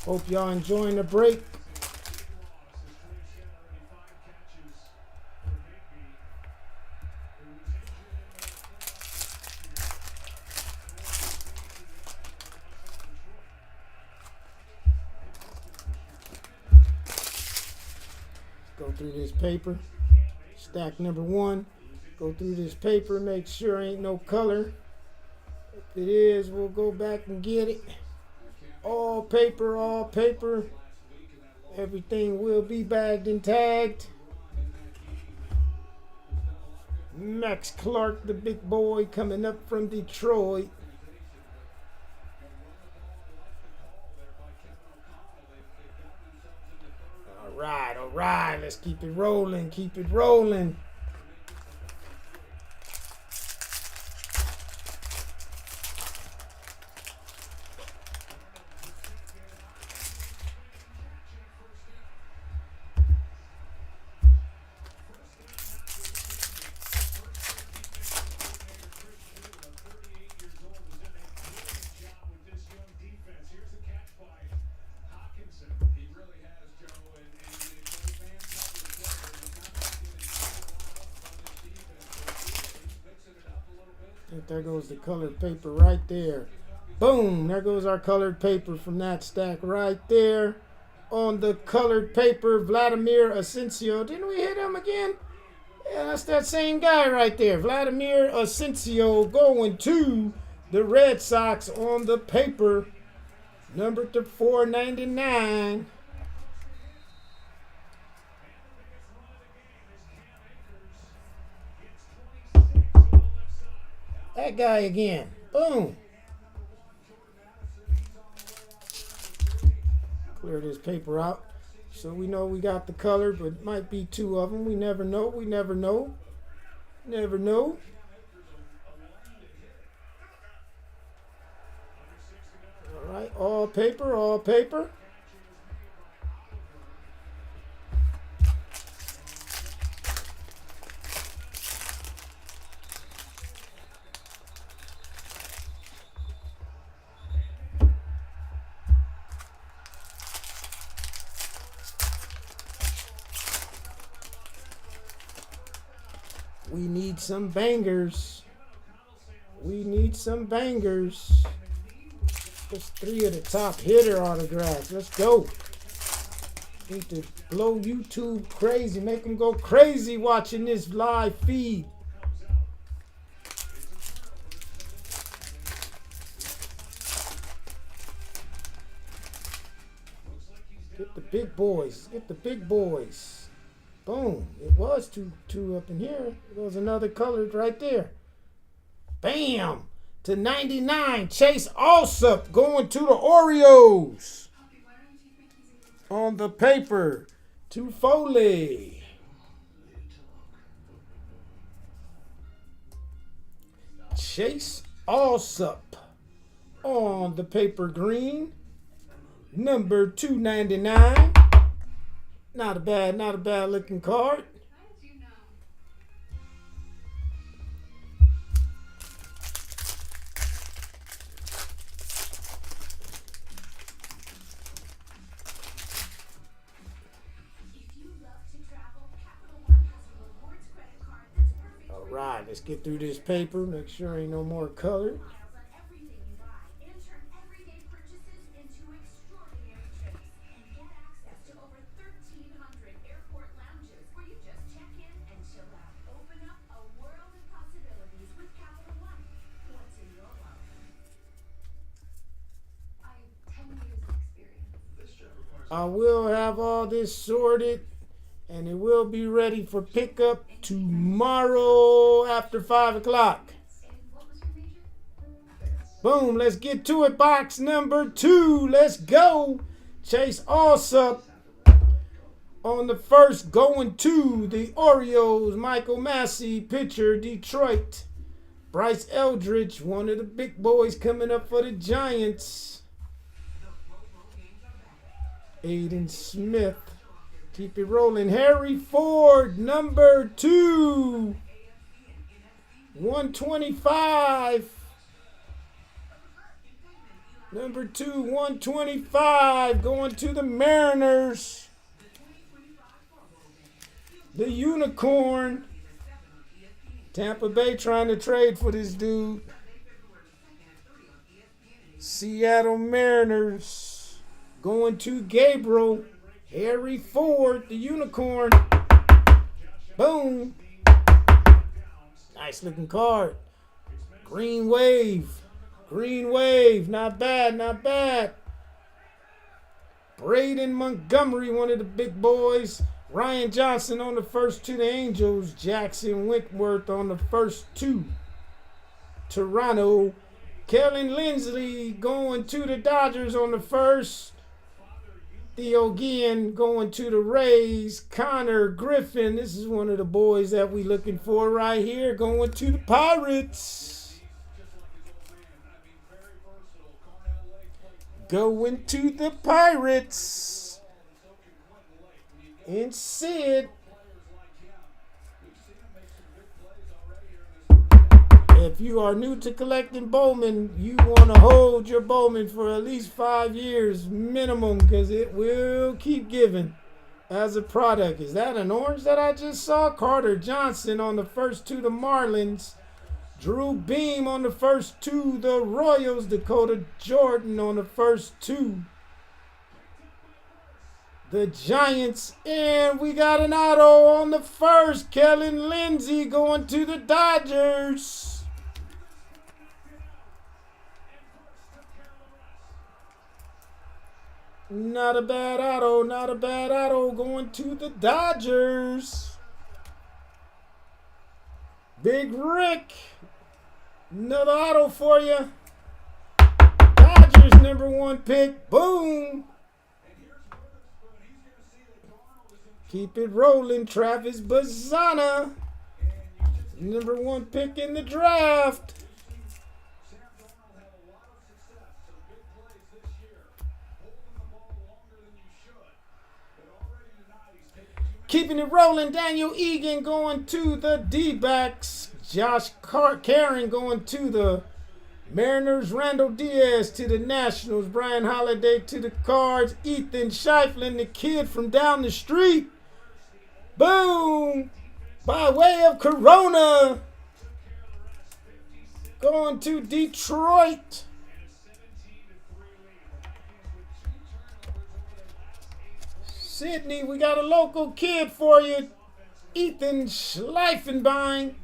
Hope y'all enjoying the break. Go through this paper. Stack number 1. Go through this paper. Make sure ain't no color. If it is, we'll go back and get it. All paper, all paper. Everything will be bagged and tagged. Max Clark, the big boy, coming up from Detroit. All right. Let's keep it rolling. Keep it rolling. There goes the colored paper right there. Boom! There goes our colored paper from that stack right there. On the colored paper, Vladimir Asensio. Didn't we hit him again? Yeah, that's that same guy right there. Vladimir Asensio going to the Red Sox on the paper. Number to 499. That guy again. Boom. Clear this paper out so we know we got the color, but it might be 2 of them. We never know. We never know. Never know. All right. All paper. All paper. We need some bangers. We need some bangers. There's 3 of the top hitter autographs. Let's go. Need to blow YouTube crazy. Make them go crazy watching this live feed. Get the big boys. Get the big boys. Boom. It was two up in here. There was another colored right there. Bam. To 99. Chase Allsup going to the Orioles. On the paper. To Foley. Chase Allsup. On the paper green. Number 299. Not a bad looking card. All right, let's get through this paper. Make sure ain't no more color. I will have all this sorted, and it will be ready for pickup tomorrow after 5 o'clock. Boom, let's get to it. Box number 2. Let's go. Chase Allsup on the first, going to the Orioles. Michael Massey, pitcher, Detroit. Bryce Eldridge, one of the big boys coming up for the Giants. Aiden Smith. Keep it rolling. Harry Ford, number 2. 125. Number 2, 125. Going to the Mariners. The Unicorn. Tampa Bay trying to trade for this dude. Seattle Mariners. Going to Gabriel. Harry Ford, the Unicorn. Boom. Nice looking card. Green Wave. Green Wave. Not bad, not bad. Braden Montgomery, one of the big boys. Ryan Johnson on the first to the Angels. Jackson Wentworth on the first 2. Toronto. Kellen Lindsley going to the Dodgers on the first. Theo Guillen going to the Rays. Connor Griffin, this is one of the boys that we looking for right here, going to the Pirates. Going to the Pirates. And Sid. If you are new to collecting Bowman, you want to hold your Bowman for at least 5 years minimum, because it will keep giving as a product. Is that an orange that I just saw? Carter Johnson on the first 2, the Marlins. Drew Beam on the first 2, the Royals. Dakota Jordan on the first 2, the Giants. And we got an auto on the first. Kellen Lindsey going to the Dodgers. Not a bad auto, not a bad auto, going to the Dodgers. Big Rick, another auto for you. Dodgers number 1 pick, boom. Keep it rolling, Travis Bazzana, number 1 pick in the draft. Keeping it rolling, Daniel Egan going to the D-backs. Josh Karen going to the Mariners. Randall Diaz to the Nationals. Brian Holiday to the Cards. Ethan Shiflin, the kid from down the street. Boom! By way of Corona. Going to Detroit. Sydney, we got a local kid for you. Ethan Schleifenbein.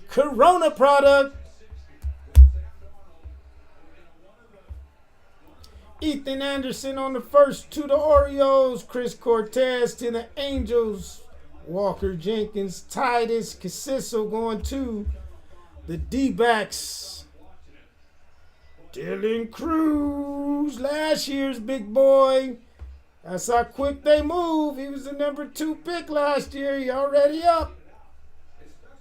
Corona product. Ethan Anderson on the first to the Orioles. Chris Cortez to the Angels. Walker Jenkins. Titus Casiso going to the D-backs. Dylan Cruz, last year's big boy. That's how quick they move. He was the number 2 pick last year. He already up.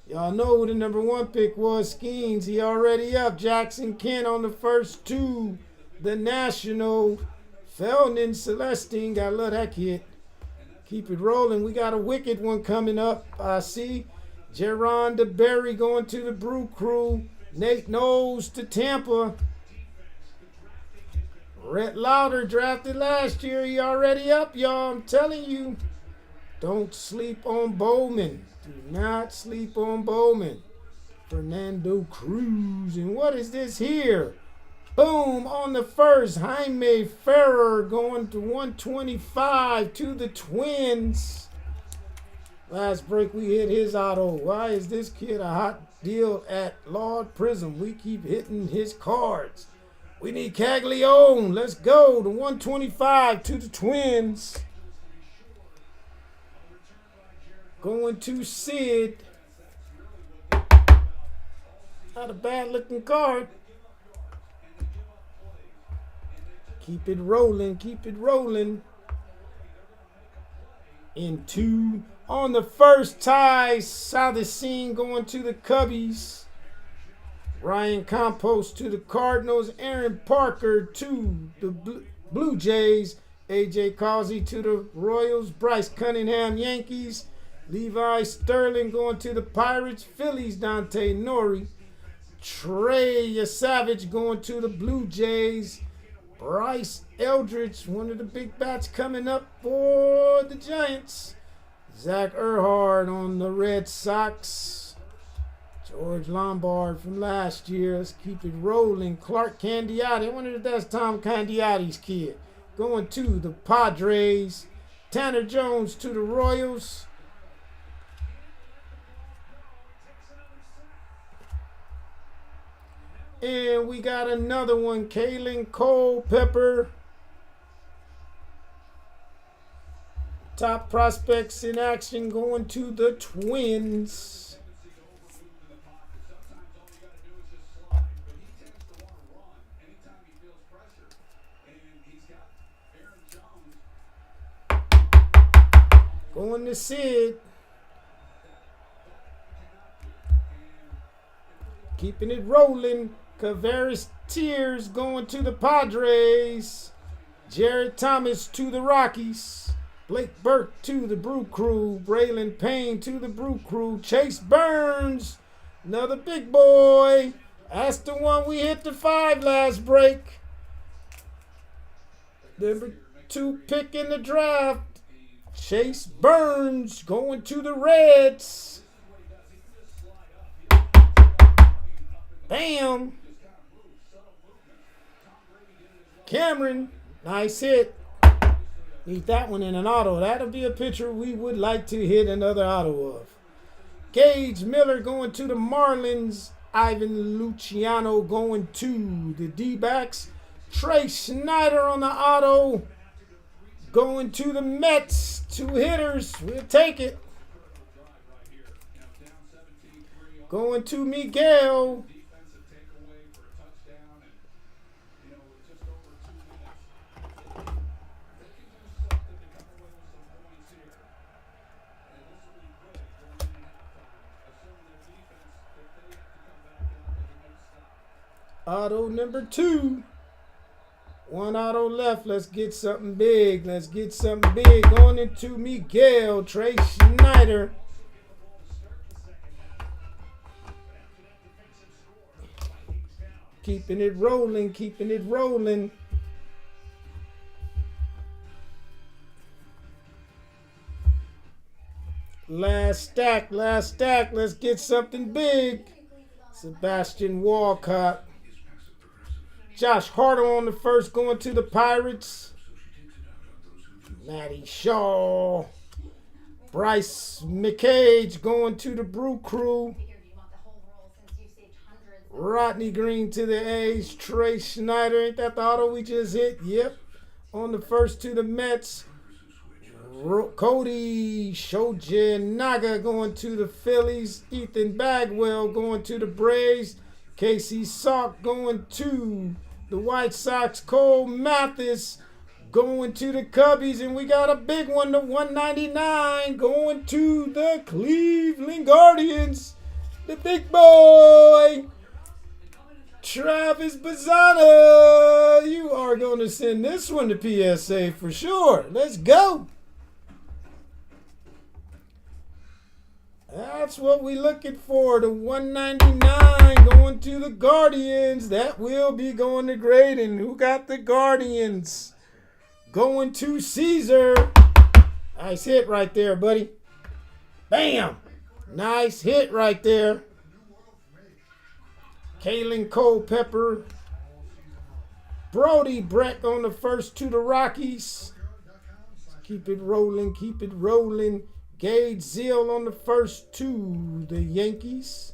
Y'all know who the number 1 pick was. Skeens, he already up. Jackson Kent on the first 2. The National. Felton Celestine, gotta love that kid. Keep it rolling. We got a wicked one coming up. I see. Jerron DeBerry going to the Brew Crew. Nate Knowles to Tampa. Rhett Lauder drafted last year. He already up, y'all. I'm telling you. Don't sleep on Bowman. Do not sleep on Bowman. Fernando Cruz. And what is this here? Boom, on the first, Jaime Ferrer going to 125 to the Twins. Last break we hit his auto. Why is this kid a hot deal at LAWD PRIZM? We keep hitting his cards. We need Caglione. Let's go to 125 to the Twins. Going to Sid. Not a bad looking card. Keep it rolling, keep it rolling. In 2 on the first tie, saw the scene going to the Cubbies. Ryan Compost to the Cardinals. Aaron Parker to the Blue Jays. A.J. Causey to the Royals. Bryce Cunningham, Yankees. Levi Sterling going to the Pirates. Phillies, Dante Nori. Trey Savage going to the Blue Jays. Bryce Eldridge, one of the big bats coming up for the Giants. Zach Earhart on the Red Sox. George Lombard from last year. Let's keep it rolling. Clark Candiotti. I wonder if that's Tom Candiotti's kid. Going to the Padres. Tanner Jones to the Royals. And we got another one, Kalen Culpepper. Top prospects in action going to the Twins. Going to Sid. Keeping it rolling. Kavaris Tears going to the Padres. Jared Thomas to the Rockies. Blake Burke to the Brew Crew. Braylon Payne to the Brew Crew. Chase Burns, another big boy. That's the one we hit the 5 last break. Number 2 pick in the draft. Chase Burns going to the Reds. Bam. Cameron, nice hit. Need that one in an auto. That'll be a pitcher we would like to hit another auto of. Gage Miller going to the Marlins. Ivan Luciano going to the D-backs. Trey Schneider on the auto. Going to the Mets. 2 hitters. We'll take it. Going to Miguel. Auto number 2. 1 auto left. Let's get something big. Let's get something big. Going into Miguel. Trey Schneider. Keeping it rolling. Keeping it rolling. Last stack, last stack. Let's get something big. Sebastian Walcott. Josh Harder on the first, going to the Pirates. Matty Shaw. Bryce McCage going to the Brew Crew. Rodney Green to the A's. Trey Schneider. Ain't that the auto we just hit? Yep. On the first to the Mets. Cody Shojinaga going to the Phillies. Ethan Bagwell going to the Braves. Casey Salk going to the White Sox. Cole Mathis going to the Cubbies. And we got a big one, the 199, going to the Cleveland Guardians. The big boy, Travis Bazzana. You are going to send this one to PSA for sure. Let's go. That's what we're looking for. The 199 going to the Guardians. That will be going to Graydon. Who got the Guardians? Going to Caesar. Nice hit right there, buddy. Bam. Nice hit right there. Kalen Culpepper. Brody Breck on the first to the Rockies. Keep it rolling. Keep it rolling. Gage Zeal on the first to the Yankees.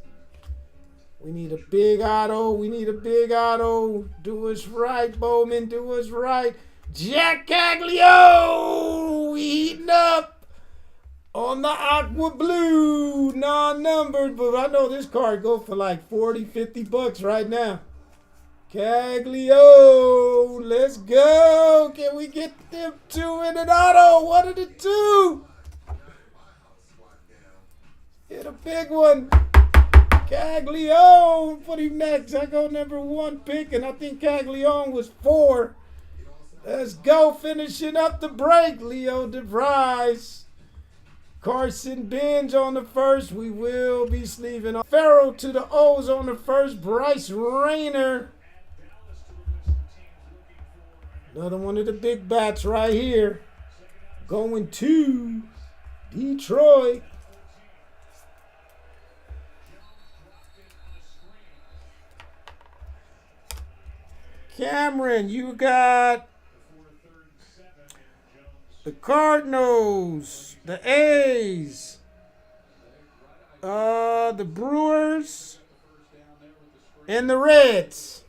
We need a big auto. We need a big auto. Do us right, Bowman. Do us right. Jack Caglio. We heating up on the aqua blue. Non-numbered. But I know this card go for like 40, 50 bucks right now. Caglio. Let's go. Can we get them two in an auto? One of the two. Get a big one. Caglione. Put him next. I go number 1 pick, and I think Caglione was 4. Let's go. Finishing up the break. Leo DeVries. Carson Benj on the first. We will be sleeving off. Farrell to the O's on the first. Bryce Rayner. Another one of the big bats right here. Going to Detroit. Cameron, you got the Cardinals, the A's, the Brewers, and the Reds.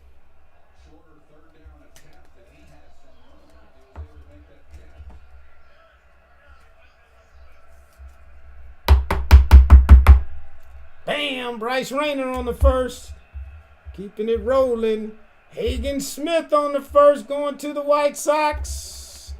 Bam! Bryce Rayner on the first. Keeping it rolling. Hagen Smith on the first, going to the White Sox.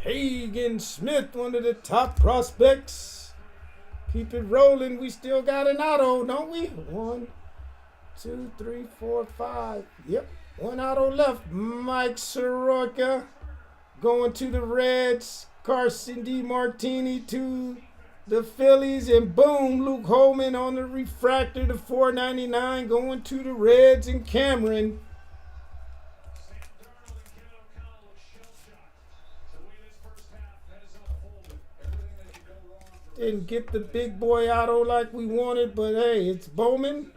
Hagen Smith, one of the top prospects. Keep it rolling. We still got an auto, don't we? 1, 2, 3, 4, 5. Yep. One auto left. Mike Soroka going to the Reds. Carson DeMartini to the Phillies. And boom, Luke Holman on the refractor. The 499 going to the Reds and Cameron. Didn't get the big boy auto like we wanted, but hey, it's Bowman.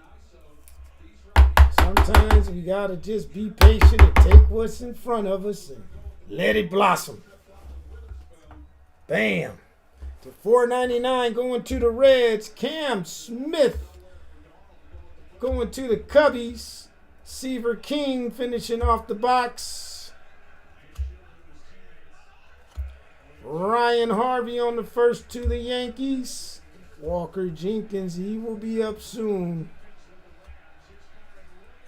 Sometimes we gotta just be patient and take what's in front of us and let it blossom. Bam. To 499 going to the Reds. Cam Smith going to the Cubbies. Seaver King finishing off the box. Ryan Harvey on the first to the Yankees. Walker Jenkins, he will be up soon.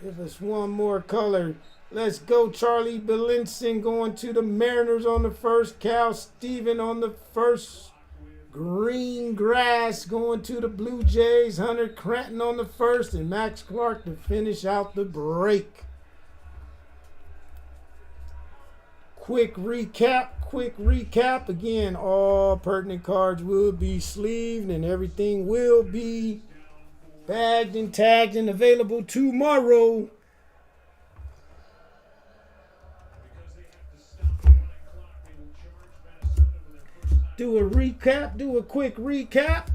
Give us one more color. Let's go. Charlie Belinson going to the Mariners on the first. Cal Steven on the first. Green Grass going to the Blue Jays. Hunter Cranton on the first. And Max Clark to finish out the break. quick recap. Again, all pertinent cards will be sleeved and everything will be bagged and tagged and available tomorrow. Do a quick recap.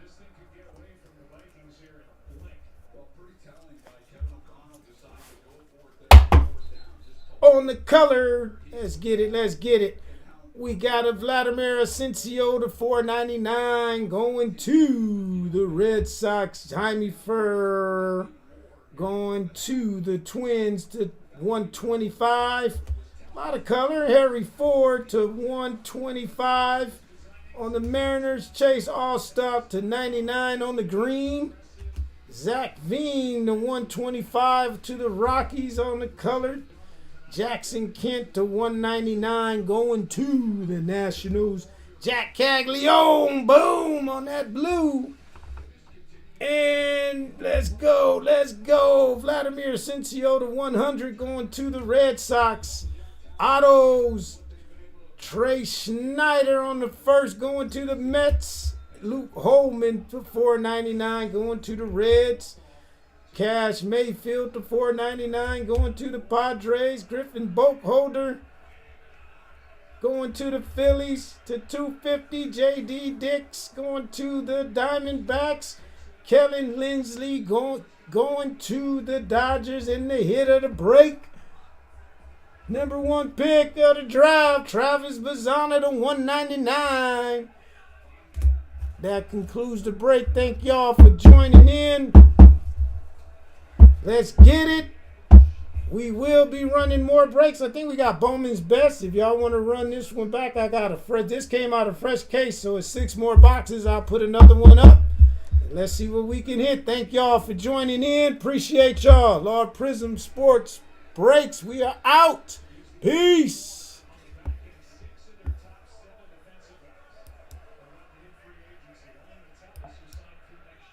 This thing could get away from the Vikings here in a blink. Well, pretty telling by Kevin O'Connell deciding to go for it there on fourth down. Just On the color, let's get it. We got a Vladimir Asensio to $4.99 going to the Red Sox. Jaime Furr going to the Twins to $125. A lot of color. Harry Ford to $125 on the Mariners. Chase Allstott to $99 on the green. Zach Veen to $125 to the Rockies on the colored. Jackson Kent to $199 going to the Nationals. Jack Caglione, boom, on that blue. And let's go. Vladimir Asensio to $100 going to the Red Sox. Autos, Trey Schneider on the first going to the Mets. Luke Holman for $4.99 going to the Reds. Cash Mayfield to $4.99 going to the Padres. Griffin Boakholder going to the Phillies to $250. J.D. Dix going to the Diamondbacks. Kellen Lindsley going to the Dodgers in the hit of the break. Number 1 pick of the draft, Travis Bazzana to $199. That concludes the break. Thank y'all for joining in. Let's get it. We will be running more breaks. I think we got Bowman's Best. If y'all want to run this one back, I got this came out of fresh case, so it's 6 more boxes. I'll put another one up. Let's see what we can hit. Thank y'all for joining in. Appreciate y'all. LAWD PRIZM Sports Breaks. We are out. Peace.